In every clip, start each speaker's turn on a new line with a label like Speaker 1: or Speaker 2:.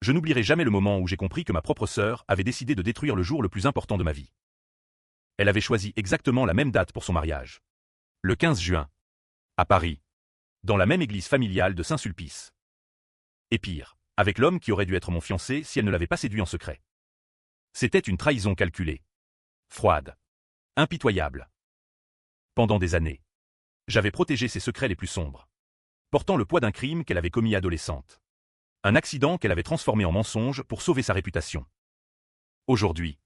Speaker 1: Je n'oublierai jamais le moment où j'ai compris que ma propre sœur avait décidé de détruire le jour le plus important de ma vie. Elle avait choisi exactement la même date pour son mariage. Le 15 juin. À Paris. Dans la même église familiale de Saint-Sulpice. Et pire, avec l'homme qui aurait dû être mon fiancé si elle ne l'avait pas séduit en secret. C'était une trahison calculée. Froide. Impitoyable. Pendant des années. J'avais protégé ses secrets les plus sombres. Portant le poids d'un crime qu'elle avait commis adolescente. Un accident qu'elle avait transformé en mensonge pour sauver sa réputation. Aujourd'hui,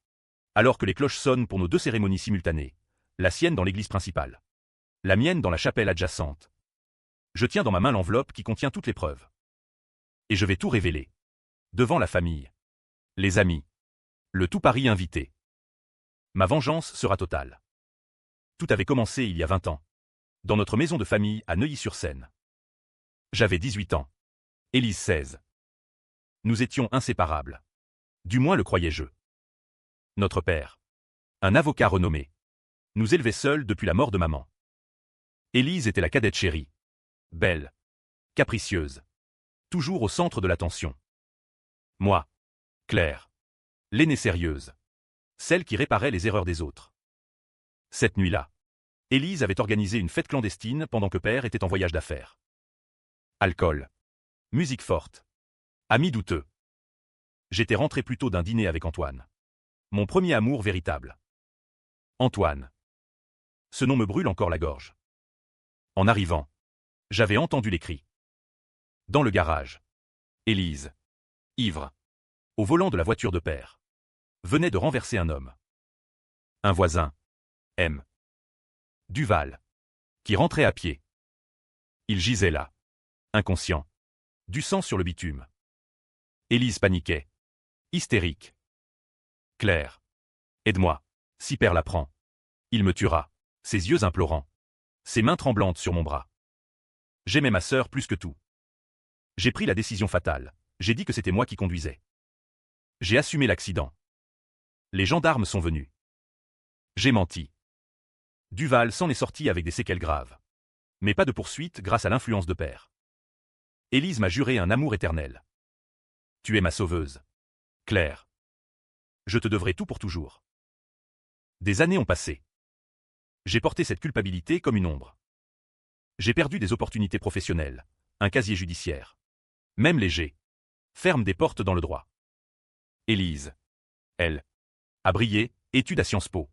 Speaker 1: alors que les cloches sonnent pour nos deux cérémonies simultanées, la sienne dans l'église principale, la mienne dans la chapelle adjacente, je tiens dans ma main l'enveloppe qui contient toutes les preuves. Et je vais tout révéler. Devant la famille. Les amis. Le tout Paris invité. Ma vengeance sera totale. Tout avait commencé il y a 20 ans. Dans notre maison de famille à Neuilly-sur-Seine. J'avais 18 ans. Élise 16. Nous étions inséparables. Du moins le croyais-je. Notre père. Un avocat renommé. Nous élevait seuls depuis la mort de maman. Élise était la cadette chérie. Belle. Capricieuse. Toujours au centre de l'attention. Moi. Claire. L'aînée sérieuse. Celle qui réparait les erreurs des autres. Cette nuit-là, Élise avait organisé une fête clandestine pendant que père était en voyage d'affaires. Alcool. Musique forte. Amis douteux. J'étais rentré plus tôt d'un dîner avec Antoine. Mon premier amour véritable. Antoine. Ce nom me brûle encore la gorge. En arrivant, j'avais entendu les cris. Dans le garage. Élise. Ivre. Au volant de la voiture de père. Venait de renverser un homme. Un voisin. M. Duval. Qui rentrait à pied. Il gisait là. Inconscient. Du sang sur le bitume. Élise paniquait. Hystérique. Claire. Aide-moi. Si père l'apprend. Il me tuera. Ses yeux implorants. Ses mains tremblantes sur mon bras. J'aimais ma sœur plus que tout. J'ai pris la décision fatale. J'ai dit que c'était moi qui conduisais. J'ai assumé l'accident. Les gendarmes sont venus. J'ai menti. Duval s'en est sorti avec des séquelles graves. Mais pas de poursuite grâce à l'influence de père. Élise m'a juré un amour éternel. Tu es ma sauveuse. Claire. Je te devrai tout pour toujours. Des années ont passé. J'ai porté cette culpabilité comme une ombre. J'ai perdu des opportunités professionnelles, un casier judiciaire. Même léger. Ferme des portes dans le droit. Élise. Elle. A brillé, études à Sciences Po.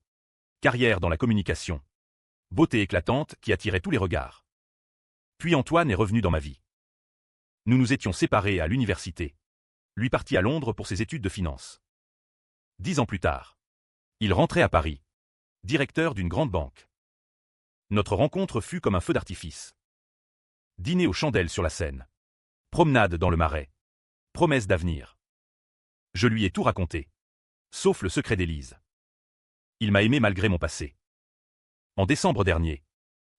Speaker 1: Carrière dans la communication. Beauté éclatante qui attirait tous les regards. Puis Antoine est revenu dans ma vie. Nous nous étions séparés à l'université. Lui partit à Londres pour ses études de finance. 10 ans plus tard. Il rentrait à Paris. Directeur d'une grande banque. Notre rencontre fut comme un feu d'artifice. Dîner aux chandelles sur la Seine. Promenade dans le Marais. Promesse d'avenir. Je lui ai tout raconté. Sauf le secret d'Élise. Il m'a aimé malgré mon passé. En décembre dernier,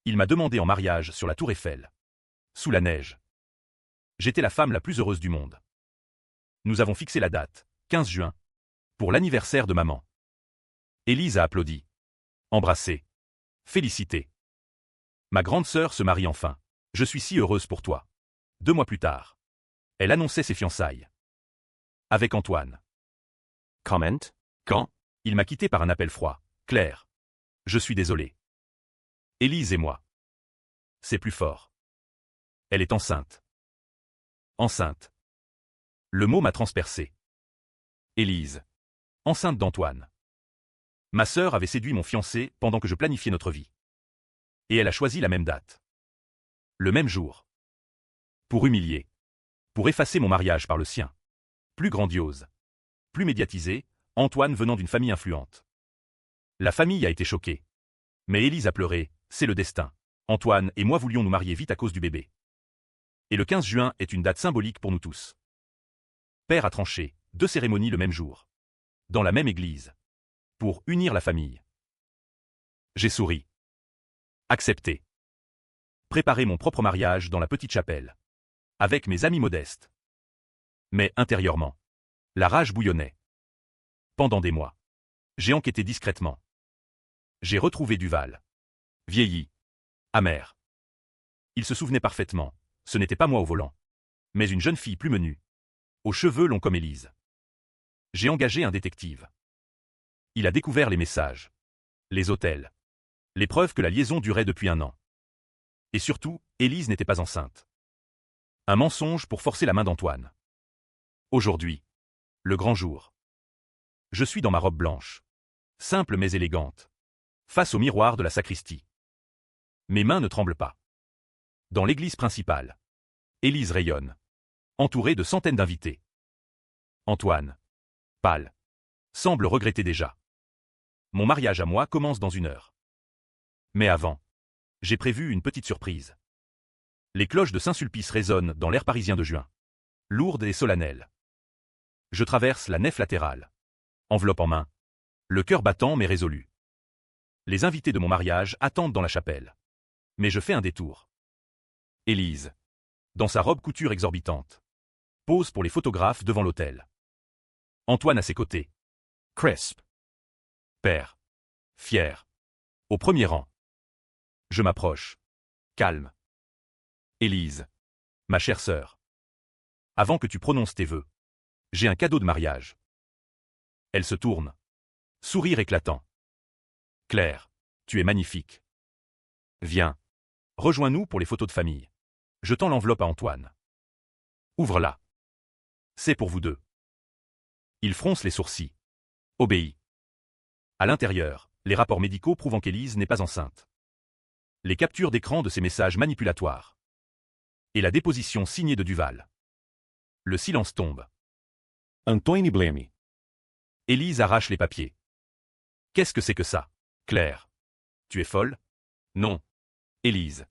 Speaker 1: il m'a demandé en mariage sur la Tour Eiffel. Sous la neige. J'étais la femme la plus heureuse du monde. Nous avons fixé la date, 15 juin, pour l'anniversaire de maman. Élise a applaudi. Embrassé. Félicité. Ma grande sœur se marie enfin. Je suis si heureuse pour toi. 2 mois plus tard. Elle annonçait ses fiançailles. Avec Antoine. Comment? Quand? Il m'a quitté par un appel froid. Claire. Je suis désolé. Élise et moi. C'est plus fort. Elle est enceinte. Enceinte. Le mot m'a transpercé. Élise. Enceinte d'Antoine. Ma sœur avait séduit mon fiancé pendant que je planifiais notre vie. Et elle a choisi la même date. Le même jour. Pour humilier. Pour effacer mon mariage par le sien. Plus grandiose. Plus médiatisé, Antoine venant d'une famille influente. La famille a été choquée. Mais Élise a pleuré, c'est le destin. Antoine et moi voulions nous marier vite à cause du bébé. Et le 15 juin est une date symbolique pour nous tous. Père a tranché, 2 cérémonies le même jour. Dans la même église. Pour unir la famille. J'ai souri. Accepté. Préparé mon propre mariage dans la petite chapelle. Avec mes amis modestes. Mais intérieurement, la rage bouillonnait. Pendant des mois. J'ai enquêté discrètement. J'ai retrouvé Duval. Vieilli. Amer. Il se souvenait parfaitement. Ce n'était pas moi au volant. Mais une jeune fille plus menue. aux cheveux longs comme Élise. J'ai engagé un détective. Il a découvert les messages, les hôtels, les preuves que la liaison durait depuis 1 an. Et surtout, Élise n'était pas enceinte. Un mensonge pour forcer la main d'Antoine. Aujourd'hui, le grand jour. Je suis dans ma robe blanche, simple mais élégante, face au miroir de la sacristie. Mes mains ne tremblent pas. Dans l'église principale, Élise rayonne, entourée de centaines d'invités. Antoine, pâle, semble regretter déjà. Mon mariage à moi commence dans 1 heure. Mais avant, j'ai prévu une petite surprise. Les cloches de Saint-Sulpice résonnent dans l'air parisien de juin, lourdes et solennelles. Je traverse la nef latérale, enveloppe en main, le cœur battant mais résolu. Les invités de mon mariage attendent dans la chapelle. Mais je fais un détour. Élise, dans sa robe couture exorbitante, pose pour les photographes devant l'autel. Antoine à ses côtés. Crisp. Père. Fier. Au premier rang. Je m'approche. Calme. Élise. Ma chère sœur. Avant que tu prononces tes vœux, j'ai un cadeau de mariage. Elle se tourne. Sourire éclatant. Claire, tu es magnifique. Viens. Rejoins-nous pour les photos de famille. Je tends l'enveloppe à Antoine. Ouvre-la. C'est pour vous deux. Il fronce les sourcils. Obéit. À l'intérieur, les rapports médicaux prouvant qu'Élise n'est pas enceinte. Les captures d'écran de ses messages manipulatoires. Et la déposition signée de Duval. Le silence tombe.
Speaker 2: Antônio Blemi.
Speaker 1: Élise arrache les papiers. Qu'est-ce que c'est que ça, Claire? Tu es folle? Non. Élise.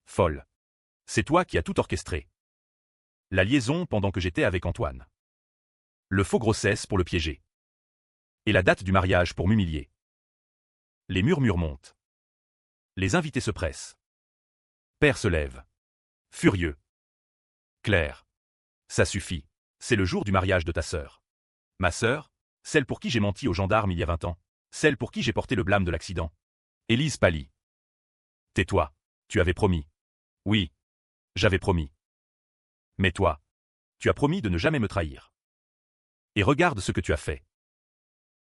Speaker 1: Folle. C'est toi qui as tout orchestré. La liaison pendant que j'étais avec Antoine. Le faux grossesse pour le piéger. Et la date du mariage pour m'humilier. Les murmures montent. Les invités se pressent. Père se lève. Furieux. Claire. Ça suffit. C'est le jour du mariage de ta sœur. Ma sœur, celle pour qui j'ai menti aux gendarmes il y a 20 ans. Celle pour qui j'ai porté le blâme de l'accident. Élise pâlit. Tais-toi. Tu avais promis. Oui. J'avais promis. Mais toi, tu as promis de ne jamais me trahir. Et regarde ce que tu as fait.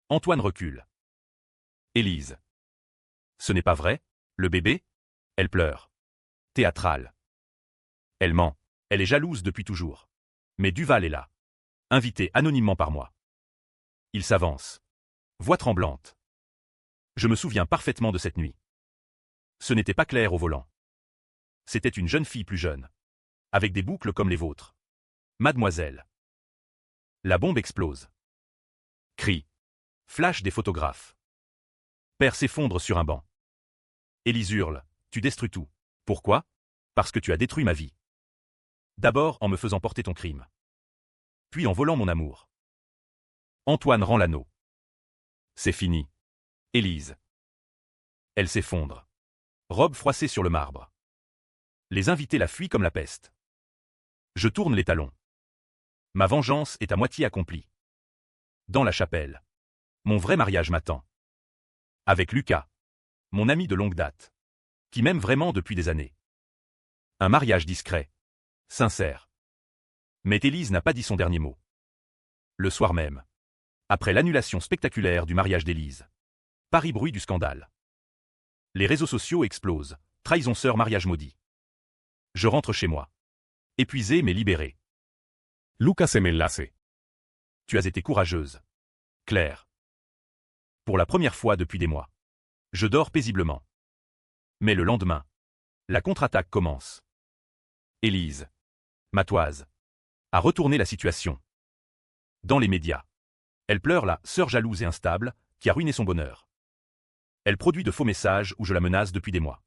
Speaker 1: Antoine recule. Élise. Ce n'est pas vrai, le bébé? Elle pleure. Théâtrale. Elle ment. Elle est jalouse depuis toujours. Mais Duval est là. Invité anonymement par moi. Il s'avance. Voix tremblante. Je me souviens parfaitement de cette nuit. Ce n'était pas Claire au volant. C'était une jeune fille plus jeune. Avec des boucles comme les vôtres. Mademoiselle. La bombe explose. Cri. Flash des photographes. Père s'effondre sur un banc. Élise hurle. Tu détruis tout. Pourquoi? Parce que tu as détruit ma vie. D'abord en me faisant porter ton crime. Puis en volant mon amour. Antoine rend l'anneau. C'est fini. Élise. Elle s'effondre. Robe froissée sur le marbre. Les invités la fuient comme la peste. Je tourne les talons. Ma vengeance est à moitié accomplie. Dans la chapelle. Mon vrai mariage m'attend. Avec Lucas. Mon ami de longue date. Qui m'aime vraiment depuis des années. Un mariage discret. Sincère. Mais Élise n'a pas dit son dernier mot. Le soir même. Après l'annulation spectaculaire du mariage d'Élise. Paris bruit du scandale. Les réseaux sociaux explosent. Trahison sœur mariage maudit. Je rentre chez moi. Épuisé mais libéré.
Speaker 2: Lucas Emellace.
Speaker 1: Tu as été courageuse. Claire. Pour la première fois depuis des mois. Je dors paisiblement. Mais le lendemain. La contre-attaque commence. Élise. Matoise. A retourné la situation. Dans les médias. Elle pleure la sœur jalouse et instable, qui a ruiné son bonheur. Elle produit de faux messages où je la menace depuis des mois.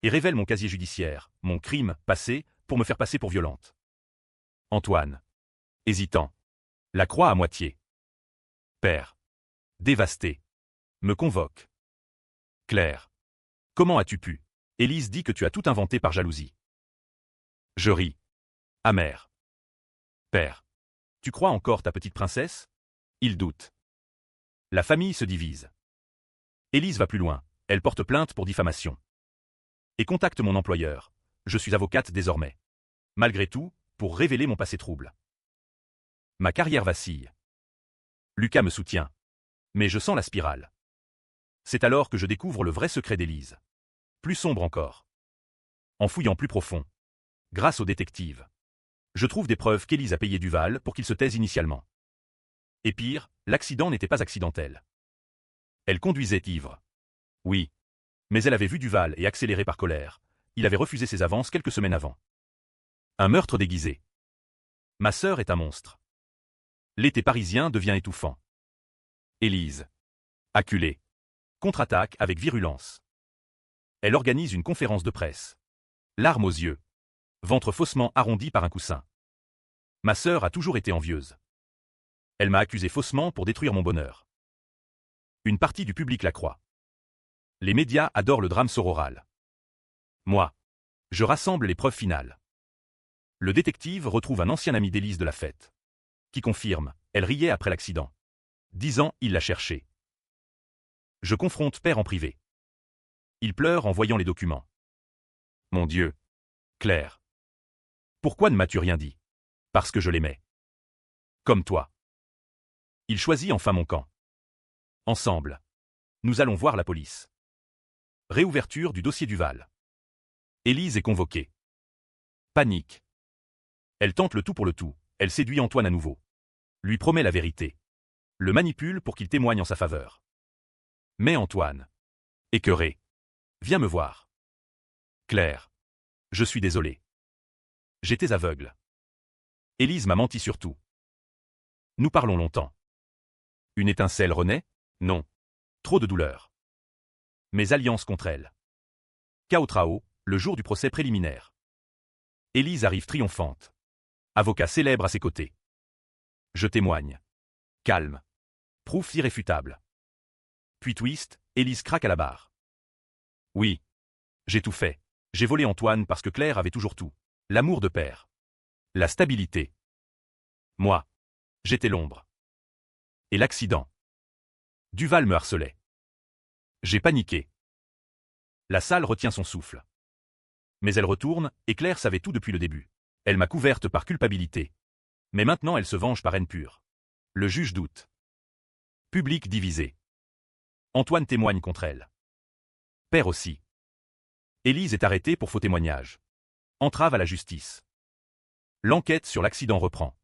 Speaker 1: Et révèle mon casier judiciaire, mon crime passé, pour me faire passer pour violente. Antoine. Hésitant. La croix à moitié. Père. Dévasté. Me convoque. Claire. Comment as-tu pu? Élise dit que tu as tout inventé par jalousie. Je ris. Amer. Père. Tu crois encore ta petite princesse? Il doute. La famille se divise. Élise va plus loin. Elle porte plainte pour diffamation. Et contacte mon employeur. Je suis avocate désormais. Malgré tout, pour révéler mon passé trouble. Ma carrière vacille. Lucas me soutient. Mais je sens la spirale. C'est alors que je découvre le vrai secret d'Élise. Plus sombre encore. En fouillant plus profond, grâce au détective, je trouve des preuves qu'Élise a payé Duval pour qu'il se taise initialement. Et pire, l'accident n'était pas accidentel. Elle conduisait ivre. Oui. Mais elle avait vu Duval et accéléré par colère. Il avait refusé ses avances quelques semaines avant. Un meurtre déguisé. Ma sœur est un monstre. L'été parisien devient étouffant. Élise, acculée, contre-attaque avec virulence. Elle organise une conférence de presse. Larmes aux yeux. Ventre faussement arrondi par un coussin. Ma sœur a toujours été envieuse. Elle m'a accusé faussement pour détruire mon bonheur. Une partie du public la croit. Les médias adorent le drame sororal. Moi, je rassemble les preuves finales. Le détective retrouve un ancien ami d'Élise de la fête. Qui confirme, elle riait après l'accident. 10 ans, il l'a cherchée. Je confronte Père en privé. Il pleure en voyant les documents. Mon Dieu. Claire. Pourquoi ne m'as-tu rien dit? Parce que je l'aimais. Comme toi. Il choisit enfin mon camp. Ensemble. Nous allons voir la police. Réouverture du dossier Duval. Élise est convoquée. Panique. Elle tente le tout pour le tout, elle séduit Antoine à nouveau. Lui promet la vérité. Le manipule pour qu'il témoigne en sa faveur. Mais Antoine, écœuré, viens me voir. Claire. Je suis désolé. J'étais aveugle. Élise m'a menti sur tout. Nous parlons longtemps. Une étincelle renaît? Non. Trop de douleur. Mes alliances contre elle. Cao Trao, le jour du procès préliminaire. Élise arrive triomphante. Avocat célèbre à ses côtés. Je témoigne. Calme. Proof irréfutable. Puis twist, Élise craque à la barre. Oui. J'ai tout fait. J'ai volé Antoine parce que Claire avait toujours tout. L'amour de père. La stabilité. Moi. J'étais l'ombre. Et l'accident. Duval me harcelait. J'ai paniqué. La salle retient son souffle. Mais elle retourne, et Claire savait tout depuis le début. Elle m'a couverte par culpabilité. Mais maintenant elle se venge par haine pure. Le juge doute. Public divisé. Antoine témoigne contre elle. Père aussi. Élise est arrêtée pour faux témoignage. Entrave à la justice. L'enquête sur l'accident reprend.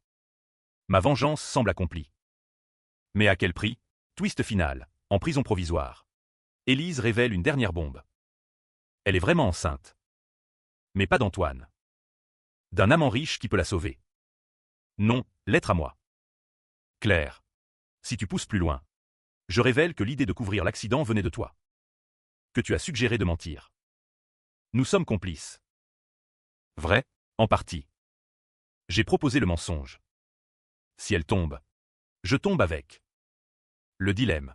Speaker 1: Ma vengeance semble accomplie. Mais à quel prix? Twist final, en prison provisoire. Élise révèle une dernière bombe. Elle est vraiment enceinte. Mais pas d'Antoine. D'un amant riche qui peut la sauver. Non, lettre à moi. Claire. Si tu pousses plus loin. Je révèle que l'idée de couvrir l'accident venait de toi. Que tu as suggéré de mentir. Nous sommes complices. Vrai? En partie. J'ai proposé le mensonge. Si elle tombe, je tombe avec. Le dilemme.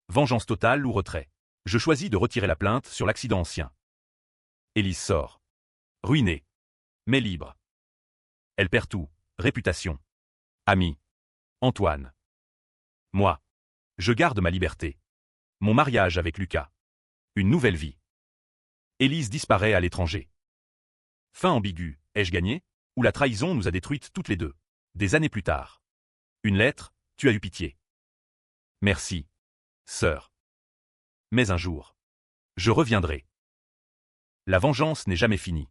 Speaker 1: Vengeance totale ou retrait. Je choisis de retirer la plainte sur l'accident ancien. Élise sort. Ruinée. Mais libre. Elle perd tout. Réputation. Ami. Antoine. Moi. Je garde ma liberté. Mon mariage avec Lucas. Une nouvelle vie. Élise disparaît à l'étranger. Fin ambiguë. Ai-je gagné? Ou la trahison nous a détruites toutes les deux? Des années plus tard. Une lettre, tu as eu pitié. Merci. Sœur. Mais un jour. Je reviendrai. La vengeance n'est jamais finie.